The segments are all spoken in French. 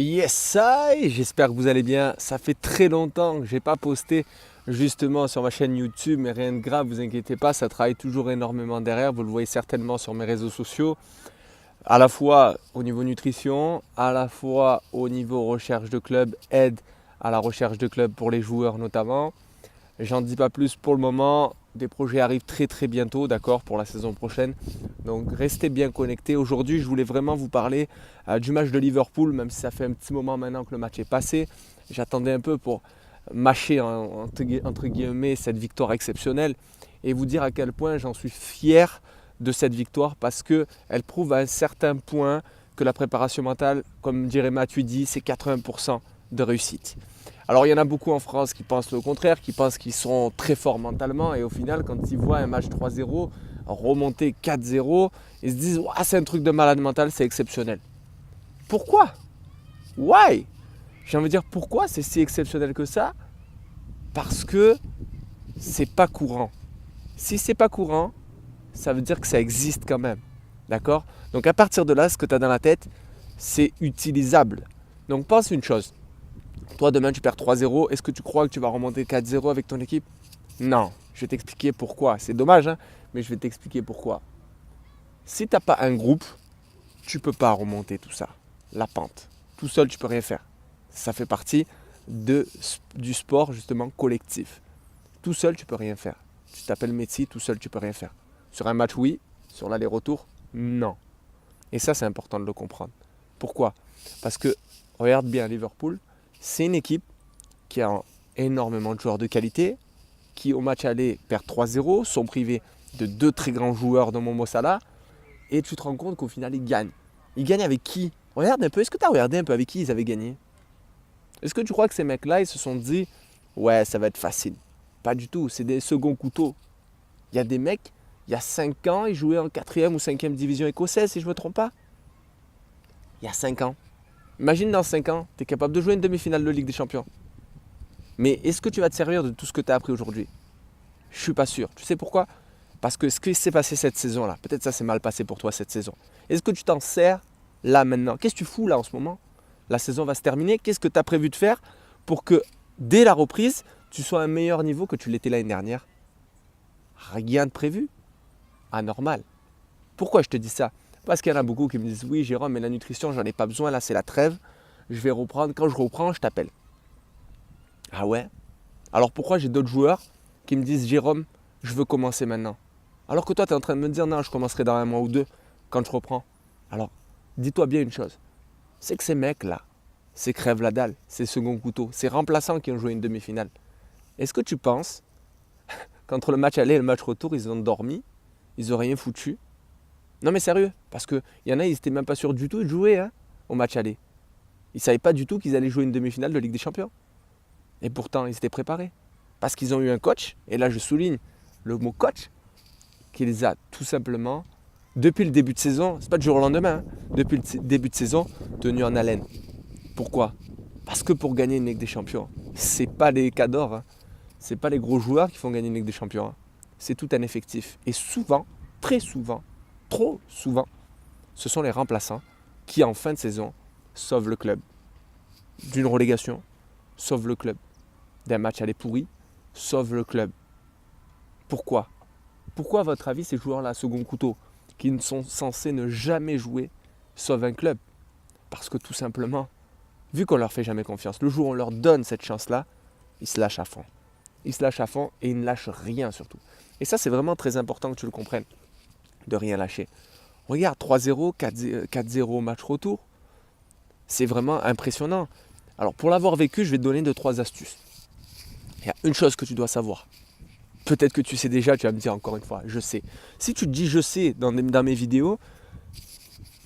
Yes, I, j'espère que vous allez bien. Ça fait très longtemps que j'ai pas posté justement sur ma chaîne YouTube, mais rien de grave, vous inquiétez pas, ça travaille toujours énormément derrière. Vous le voyez certainement sur mes réseaux sociaux, à la fois au niveau nutrition, à la fois au niveau recherche de club, aide à la recherche de club pour les joueurs notamment. J'en dis pas plus pour le moment. Des projets arrivent très très bientôt, d'accord, pour la saison prochaine. Donc restez bien connectés. Aujourd'hui, je voulais vraiment vous parler du match de Liverpool, même si ça fait un petit moment maintenant que le match est passé. J'attendais un peu pour mâcher entre guillemets cette victoire exceptionnelle et vous dire à quel point j'en suis fier de cette victoire parce qu'elle prouve à un certain point que la préparation mentale, comme dirait Matuidi, c'est 80% de réussite. Alors il y en a beaucoup en France qui pensent le contraire, qui pensent qu'ils sont très forts mentalement et au final quand ils voient un match 3-0 remonter 4-0, ils se disent ouah, c'est un truc de malade mental, c'est exceptionnel. Pourquoi? Why? J'ai envie de dire pourquoi c'est si exceptionnel que ça? Parce que c'est pas courant. Si c'est pas courant, ça veut dire que ça existe quand même. D'accord? Donc à partir de là, ce que tu as dans la tête, c'est utilisable. Donc pense une chose. Toi, demain, tu perds 3-0. Est-ce que tu crois que tu vas remonter 4-0 avec ton équipe? Non. Je vais t'expliquer pourquoi. C'est dommage, hein, mais je vais t'expliquer pourquoi. Si tu n'as pas un groupe, tu ne peux pas remonter tout ça. La pente. Tout seul, tu ne peux rien faire. Ça fait partie du sport, justement, collectif. Tout seul, tu ne peux rien faire. Tu t'appelles Messi, tout seul, tu ne peux rien faire. Sur un match, oui. Sur l'aller-retour, non. Et ça, c'est important de le comprendre. Pourquoi? Parce que, regarde bien Liverpool, c'est une équipe qui a énormément de joueurs de qualité, qui au match aller perd 3-0, sont privés de deux très grands joueurs dans Momo Salah, et tu te rends compte qu'au final ils gagnent. Ils gagnent avec qui? Regarde un peu, est-ce que tu as regardé un peu avec qui ils avaient gagné? Est-ce que tu crois que ces mecs-là, ils se sont dit, ouais, ça va être facile? Pas du tout, c'est des seconds couteaux. Il y a des mecs, il y a 5 ans, ils jouaient en 4e ou 5e division écossaise, si je ne me trompe pas. Il y a 5 ans. Imagine dans 5 ans, tu es capable de jouer une demi-finale de Ligue des Champions. Mais est-ce que tu vas te servir de tout ce que tu as appris aujourd'hui? Je ne suis pas sûr. Tu sais pourquoi? Parce que ce qui s'est passé cette saison-là, peut-être ça s'est mal passé pour toi cette saison. Est-ce que tu t'en sers là maintenant? Qu'est-ce que tu fous là en ce moment? La saison va se terminer. Qu'est-ce que tu as prévu de faire pour que dès la reprise, tu sois à un meilleur niveau que tu l'étais l'année dernière? Rien de prévu. Anormal. Pourquoi je te dis ça? Parce qu'il y en a beaucoup qui me disent oui Jérôme, mais la nutrition, j'en ai pas besoin, là c'est la trêve. Je vais reprendre. Quand je reprends, je t'appelle. Ah ouais? Alors pourquoi j'ai d'autres joueurs qui me disent Jérôme, je veux commencer maintenant? Alors que toi, tu es en train de me dire non, je commencerai dans un mois ou deux quand je reprends. Alors, dis-toi bien une chose, c'est que ces mecs-là, c'est crève la dalle, c'est second couteau, c'est remplaçants qui ont joué une demi-finale. Est-ce que tu penses qu'entre le match aller et le match retour, ils ont dormi, ils n'ont rien foutu? Non mais sérieux, parce qu'il y en a, ils n'étaient même pas sûrs du tout de jouer au match aller. Ils ne savaient pas du tout qu'ils allaient jouer une demi-finale de Ligue des Champions. Et pourtant, ils étaient préparés. Parce qu'ils ont eu un coach, et là je souligne le mot coach, qui les a tout simplement, depuis le début de saison, c'est pas du jour au lendemain, depuis le début de saison, tenus en haleine. Pourquoi? Parce que pour gagner une Ligue des Champions, c'est pas les cadors, c'est pas les gros joueurs qui font gagner une Ligue des Champions. C'est tout un effectif. Et souvent, très souvent, trop souvent, ce sont les remplaçants qui en fin de saison sauvent le club d'une relégation, sauvent le club d'un match aller pourri, sauvent le club. Pourquoi? Pourquoi, à votre avis, ces joueurs-là, second couteau, qui ne sont censés ne jamais jouer, sauvent un club? Parce que tout simplement, vu qu'on leur fait jamais confiance, le jour où on leur donne cette chance-là, ils se lâchent à fond. Ils se lâchent à fond et ils ne lâchent rien surtout. Et ça, c'est vraiment très important que tu le comprennes, de rien lâcher. Regarde, 3-0, 4-0 match retour, c'est vraiment impressionnant. Alors, pour l'avoir vécu, je vais te donner 2-3 astuces. Il y a une chose que tu dois savoir. Peut-être que tu sais déjà, tu vas me dire encore une fois, je sais. Si tu te dis je sais dans mes vidéos,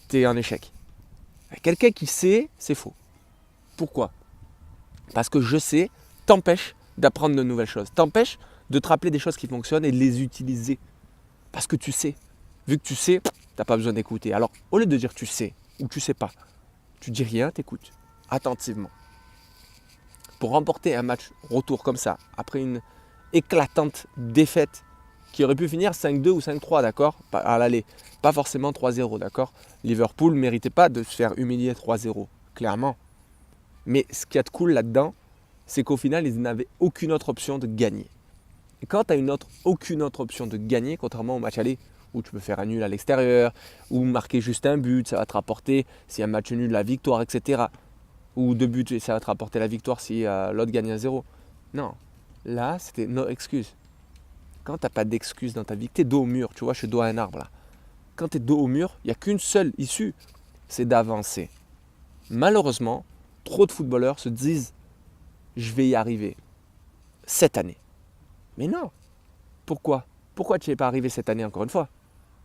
tu es en échec. Quelqu'un qui sait, c'est faux. Pourquoi? Parce que je sais t'empêche d'apprendre de nouvelles choses. T'empêche de te rappeler des choses qui fonctionnent et de les utiliser. Parce que tu sais. Vu que tu sais, tu n'as pas besoin d'écouter. Alors, au lieu de dire tu sais ou tu sais pas, tu dis rien, t'écoutes attentivement. Pour remporter un match retour comme ça, après une éclatante défaite qui aurait pu finir 5-2 ou 5-3, d'accord? À l'aller, pas forcément 3-0, d'accord? Liverpool ne méritait pas de se faire humilier 3-0, clairement. Mais ce qu'il y a de cool là-dedans, c'est qu'au final, ils n'avaient aucune autre option de gagner. Et quand tu n'as aucune autre option de gagner, contrairement au match aller, où tu peux faire un nul à l'extérieur, ou marquer juste un but, ça va te rapporter, s'il y a un match nul, la victoire, etc. Ou 2 buts, et ça va te rapporter la victoire si l'autre gagne 1-0. Non, là, c'était no excuse. Quand tu n'as pas d'excuse dans ta vie, que tu es dos au mur, tu vois, je suis dos à un arbre là. Quand tu es dos au mur, il n'y a qu'une seule issue, c'est d'avancer. Malheureusement, trop de footballeurs se disent « je vais y arriver cette année ». Mais non. Pourquoi ? Pourquoi tu n'y es pas arrivé cette année encore une fois ?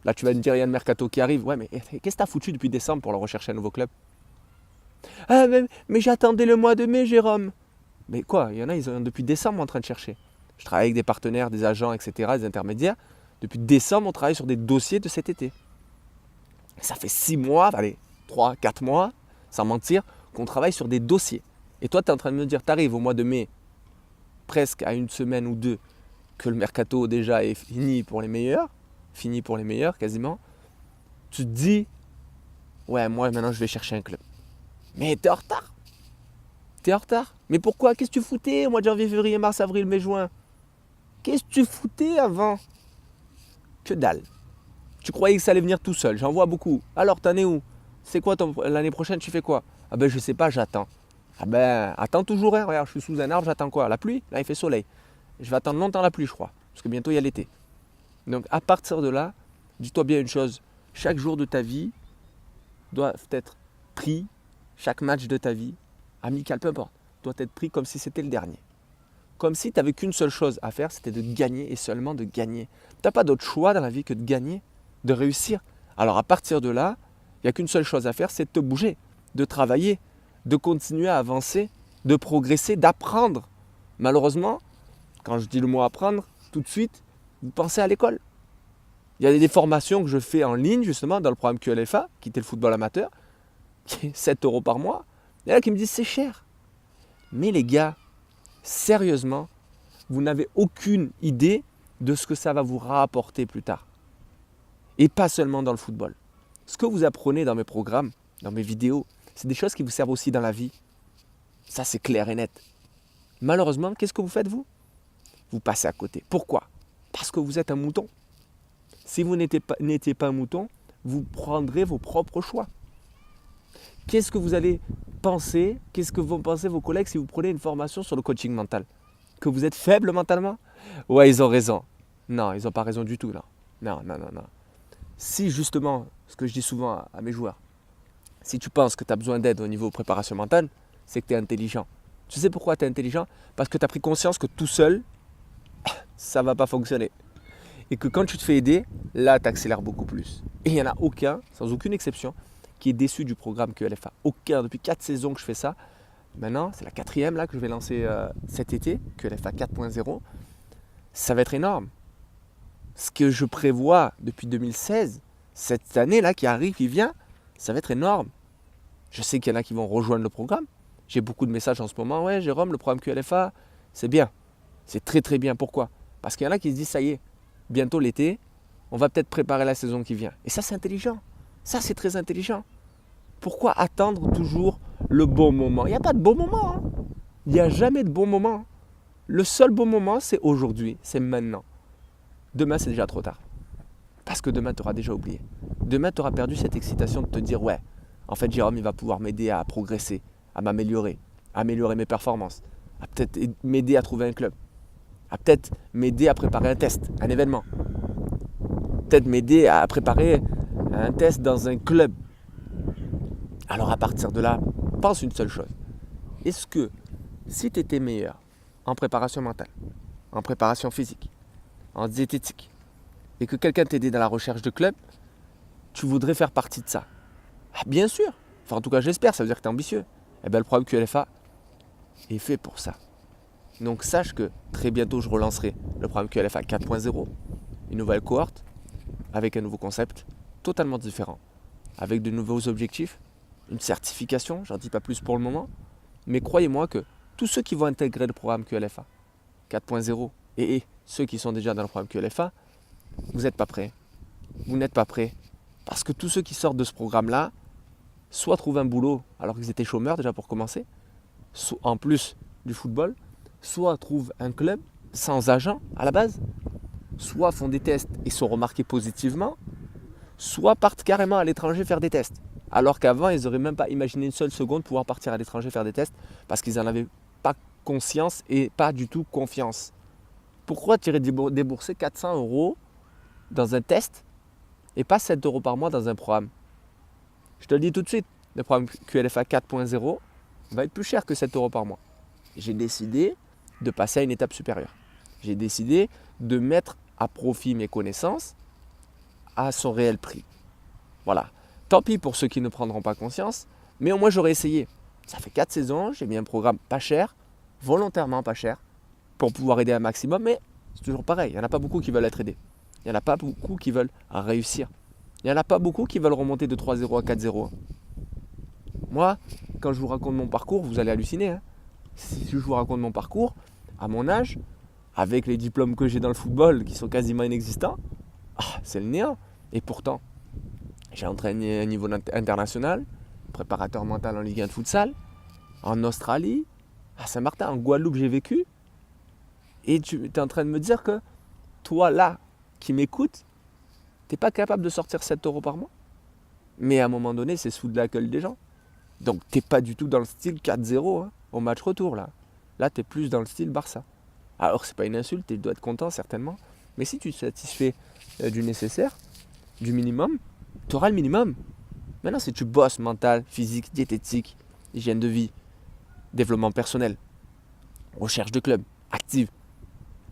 Là, tu vas me dire, il y a le mercato qui arrive. Ouais, mais qu'est-ce que tu as foutu depuis décembre pour le rechercher un nouveau club ? Ah, mais j'attendais le mois de mai, Jérôme. Mais quoi ? Il y en a, ils sont depuis décembre en train de chercher. Je travaille avec des partenaires, des agents, etc., des intermédiaires. Depuis décembre, on travaille sur des dossiers de cet été. Ça fait 6 mois, allez, 3, 4 mois, sans mentir, qu'on travaille sur des dossiers. Et toi, tu es en train de me dire, tu arrives au mois de mai, presque à une semaine ou deux, que le mercato déjà est fini pour les meilleurs quasiment, tu te dis, ouais, moi maintenant je vais chercher un club. Mais t'es en retard. T'es en retard. Mais pourquoi ? Qu'est-ce que tu foutais au mois de janvier, février, mars, avril, mai, juin ? Qu'est-ce que tu foutais avant ? Que dalle. Tu croyais que ça allait venir tout seul, j'en vois beaucoup. Alors t'en es où ? C'est quoi l'année prochaine, tu fais quoi ? Ah ben je sais pas, j'attends. Ah ben attends toujours, hein. Regarde, je suis sous un arbre, j'attends quoi ? La pluie ? Là il fait soleil. Je vais attendre longtemps la pluie, je crois, parce que bientôt il y a l'été. Donc à partir de là, dis-toi bien une chose, chaque jour de ta vie doit être pris, chaque match de ta vie, amical, peu importe, doit être pris comme si c'était le dernier. Comme si tu n'avais qu'une seule chose à faire, c'était de gagner et seulement de gagner. Tu n'as pas d'autre choix dans la vie que de gagner, de réussir. Alors à partir de là, il n'y a qu'une seule chose à faire, c'est de te bouger, de travailler, de continuer à avancer, de progresser, d'apprendre. Malheureusement, quand je dis le mot apprendre, tout de suite, vous pensez à l'école. Il y a des formations que je fais en ligne, justement, dans le programme QLFA, qui était le football amateur, qui est 7 € par mois. Il y en a qui me disent c'est cher. Mais les gars, sérieusement, vous n'avez aucune idée de ce que ça va vous rapporter plus tard. Et pas seulement dans le football. Ce que vous apprenez dans mes programmes, dans mes vidéos, c'est des choses qui vous servent aussi dans la vie. Ça, c'est clair et net. Malheureusement, qu'est-ce que vous faites, vous ? Vous passez à côté. Pourquoi ? Parce que vous êtes un mouton. Si vous n'étiez pas un mouton, vous prendrez vos propres choix. Qu'est-ce que vous allez penser ? Qu'est-ce que vont penser vos collègues si vous prenez une formation sur le coaching mental ? Que vous êtes faible mentalement ? Ouais, ils ont raison. Non, ils n'ont pas raison du tout. Non. Si justement, ce que je dis souvent à mes joueurs, si tu penses que tu as besoin d'aide au niveau préparation mentale, c'est que tu es intelligent. Tu sais pourquoi tu es intelligent ? Parce que tu as pris conscience que tout seul, ça ne va pas fonctionner. Et que quand tu te fais aider, là, tu accélères beaucoup plus. Et il n'y en a aucun, sans aucune exception, qui est déçu du programme QLFA. Aucun. Depuis 4 saisons que je fais ça. Maintenant, c'est la 4e là, que je vais lancer cet été, QLFA 4.0. Ça va être énorme. Ce que je prévois depuis 2016, cette année-là qui arrive, qui vient, ça va être énorme. Je sais qu'il y en a qui vont rejoindre le programme. J'ai beaucoup de messages en ce moment. Ouais, Jérôme, le programme QLFA, c'est bien. C'est très très bien. Pourquoi ? Parce qu'il y en a qui se disent, ça y est, bientôt l'été, on va peut-être préparer la saison qui vient. Et ça, c'est intelligent. Ça, c'est très intelligent. Pourquoi attendre toujours le bon moment ? Il n'y a pas de bon moment. Hein. Il n'y a jamais de bon moment. Le seul bon moment, c'est aujourd'hui. C'est maintenant. Demain, c'est déjà trop tard. Parce que demain, tu auras déjà oublié. Demain, tu auras perdu cette excitation de te dire, ouais, en fait, Jérôme, il va pouvoir m'aider à progresser, à m'améliorer, à améliorer mes performances, à peut-être m'aider à trouver un club, à peut-être m'aider à préparer un test, un événement, peut-être m'aider à préparer un test dans un club. Alors à partir de là, pense une seule chose. Est-ce que si tu étais meilleur en préparation mentale, en préparation physique, en diététique, et que quelqu'un t'aidait dans la recherche de club, tu voudrais faire partie de ça ? Ah, bien sûr. Enfin, en tout cas, j'espère, ça veut dire que tu es ambitieux. Eh bien, le programme QLFA est fait pour ça. Donc, sache que très bientôt, je relancerai le programme QLFA 4.0, une nouvelle cohorte, avec un nouveau concept totalement différent, avec de nouveaux objectifs, une certification, j'en dis pas plus pour le moment, mais croyez-moi que tous ceux qui vont intégrer le programme QLFA 4.0 et ceux qui sont déjà dans le programme QLFA, vous n'êtes pas prêts. Vous n'êtes pas prêts. Parce que tous ceux qui sortent de ce programme-là, soit trouvent un boulot alors qu'ils étaient chômeurs déjà pour commencer, en plus du football, soit trouvent un club sans agent à la base, soit font des tests et sont remarqués positivement, soit partent carrément à l'étranger faire des tests. Alors qu'avant, ils n'auraient même pas imaginé une seule seconde pouvoir partir à l'étranger faire des tests parce qu'ils n'en avaient pas conscience et pas du tout confiance. Pourquoi tu irais débourser 400 euros dans un test et pas 7 euros par mois dans un programme? Je te le dis tout de suite, le programme QLFA 4.0 va être plus cher que 7 euros par mois. J'ai décidé de passer à une étape supérieure. J'ai décidé de mettre à profit mes connaissances à son réel prix. Voilà. Tant pis pour ceux qui ne prendront pas conscience, mais au moins j'aurais essayé. Ça fait 4 saisons, j'ai mis un programme pas cher, volontairement pas cher, pour pouvoir aider un maximum, mais c'est toujours pareil, il n'y en a pas beaucoup qui veulent être aidés. Il n'y en a pas beaucoup qui veulent réussir. Il n'y en a pas beaucoup qui veulent remonter de 3-0 à 4-0. Moi, quand je vous raconte mon parcours, vous allez halluciner. Hein. Si je vous raconte mon parcours, à mon âge, avec les diplômes que j'ai dans le football qui sont quasiment inexistants, c'est le néant. Et pourtant, j'ai entraîné à un niveau international, préparateur mental en Ligue 1 de futsal, en Australie, à Saint-Martin, en Guadeloupe, j'ai vécu. Et tu es en train de me dire que toi, là, qui m'écoutes, tu n'es pas capable de sortir 7 euros par mois. Mais à un moment donné, c'est sous de la gueule des gens. Donc, tu n'es pas du tout dans le style 4-0 hein, au match retour. Là tu es plus dans le style Barça. Alors, ce n'est pas une insulte, tu dois être content certainement. Mais si tu te satisfais du nécessaire, du minimum, tu auras le minimum. Maintenant, si tu bosses mental, physique, diététique, hygiène de vie, développement personnel, recherche de club, active,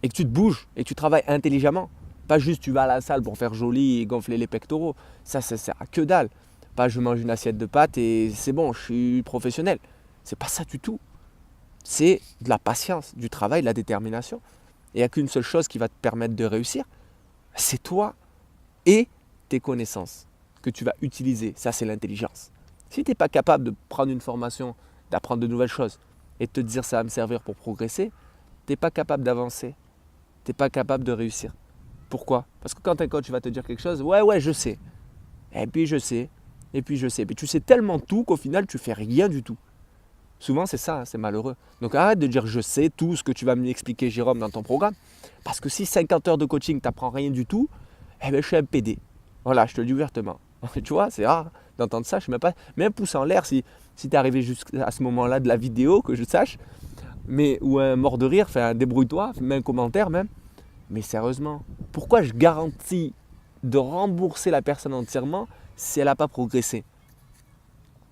et que tu te bouges et que tu travailles intelligemment, pas juste tu vas à la salle pour faire joli et gonfler les pectoraux, ça sert à que dalle. Pas je mange une assiette de pâtes et c'est bon, je suis professionnel. C'est pas ça du tout. C'est de la patience, du travail, de la détermination. Et il n'y a qu'une seule chose qui va te permettre de réussir, c'est toi et tes connaissances que tu vas utiliser. Ça, c'est l'intelligence. Si tu n'es pas capable de prendre une formation, d'apprendre de nouvelles choses et de te dire ça va me servir pour progresser, tu n'es pas capable d'avancer. Tu n'es pas capable de réussir. Pourquoi? Parce que quand un coach va te dire quelque chose, ouais, je sais. Et puis je sais. Et puis je sais. Mais tu sais tellement tout qu'au final, tu fais rien du tout. Souvent, c'est ça, hein, c'est malheureux. Donc arrête de dire je sais tout ce que tu vas m'expliquer, Jérôme, dans ton programme. Parce que si 50 heures de coaching, tu n'apprends rien du tout, eh bien, je suis un PD. Voilà, je te le dis ouvertement. Tu vois, c'est rare d'entendre ça. Je ne mets pas même un pouce en l'air si tu es arrivé jusqu'à ce moment-là de la vidéo, que je sache. Mais, ou un mort de rire, débrouille-toi, mets un commentaire même. Mais sérieusement, pourquoi je garantis de rembourser la personne entièrement si elle n'a pas progressé?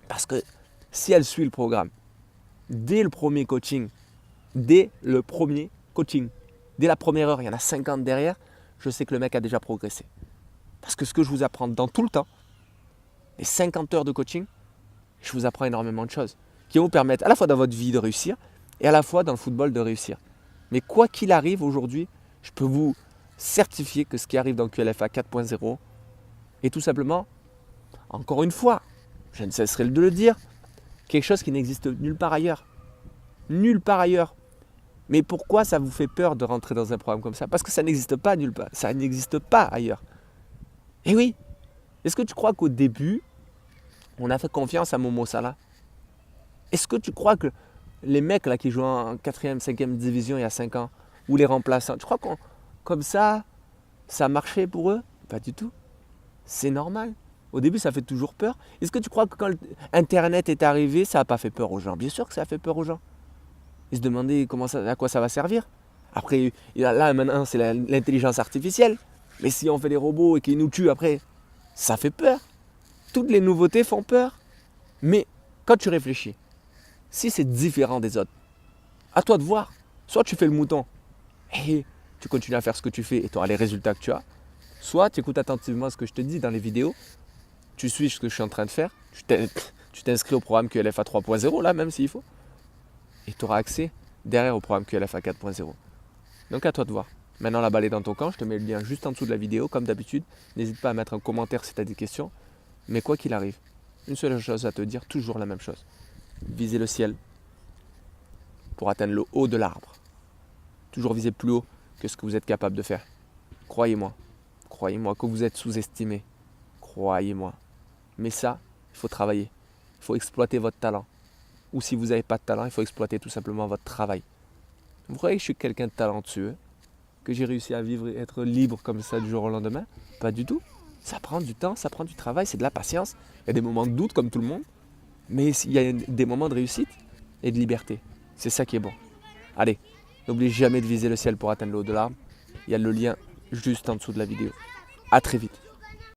Parce que si elle suit le programme, dès le premier coaching, dès la première heure, il y en a 50 derrière, je sais que le mec a déjà progressé. Parce que ce que je vous apprends dans tout le temps, les 50 heures de coaching, je vous apprends énormément de choses qui vont vous permettre à la fois dans votre vie de réussir et à la fois dans le football de réussir. Mais quoi qu'il arrive aujourd'hui, je peux vous certifier que ce qui arrive dans QLFA 4.0 est tout simplement, encore une fois, je ne cesserai de le dire, quelque chose qui n'existe nulle part ailleurs. Nulle part ailleurs. Mais pourquoi ça vous fait peur de rentrer dans un programme comme ça? Parce que ça n'existe pas nulle part. Ça n'existe pas ailleurs. Et oui, est-ce que tu crois qu'au début, on a fait confiance à Momo Salah? Est-ce que tu crois que les mecs là qui jouent en 4e, 5e division il y a 5 ans, ou les remplaçants, tu crois qu'on comme ça marchait pour eux? Pas du tout. C'est normal. Au début, ça fait toujours peur. Est-ce que tu crois que quand Internet est arrivé, ça n'a pas fait peur aux gens? Bien sûr que ça a fait peur aux gens. Ils se demandaient à quoi ça va servir. Après, là maintenant, c'est l'intelligence artificielle. Mais si on fait des robots et qu'ils nous tuent après, ça fait peur. Toutes les nouveautés font peur. Mais quand tu réfléchis, si c'est différent des autres, à toi de voir. Soit tu fais le mouton et tu continues à faire ce que tu fais et tu auras les résultats que tu as. Soit tu écoutes attentivement ce que je te dis dans les vidéos, tu suis ce que je suis en train de faire, tu t'inscris au programme QLFA 3.0 là même s'il faut, et tu auras accès derrière au programme QLFA 4.0. Donc à toi de voir. Maintenant la balle est dans ton camp, je te mets le lien juste en dessous de la vidéo comme d'habitude. N'hésite pas à mettre un commentaire si tu as des questions. Mais quoi qu'il arrive, une seule chose à te dire, toujours la même chose. Visez le ciel pour atteindre le haut de l'arbre. Toujours viser plus haut que ce que vous êtes capable de faire. Croyez-moi que vous êtes sous-estimé. Croyez-moi. Mais ça, il faut travailler. Il faut exploiter votre talent. ou si vous n'avez pas de talent, il faut exploiter tout simplement votre travail. Vous croyez que je suis quelqu'un de talentueux, que j'ai réussi à vivre et être libre comme ça du jour au lendemain? Pas du tout. Ça prend du temps, ça prend du travail, c'est de la patience. Il y a des moments de doute comme tout le monde, mais il y a des moments de réussite et de liberté. C'est ça qui est bon. Allez, n'oubliez jamais de viser le ciel pour atteindre le haut de l'arbre. Il y a le lien juste en dessous de la vidéo. À très vite.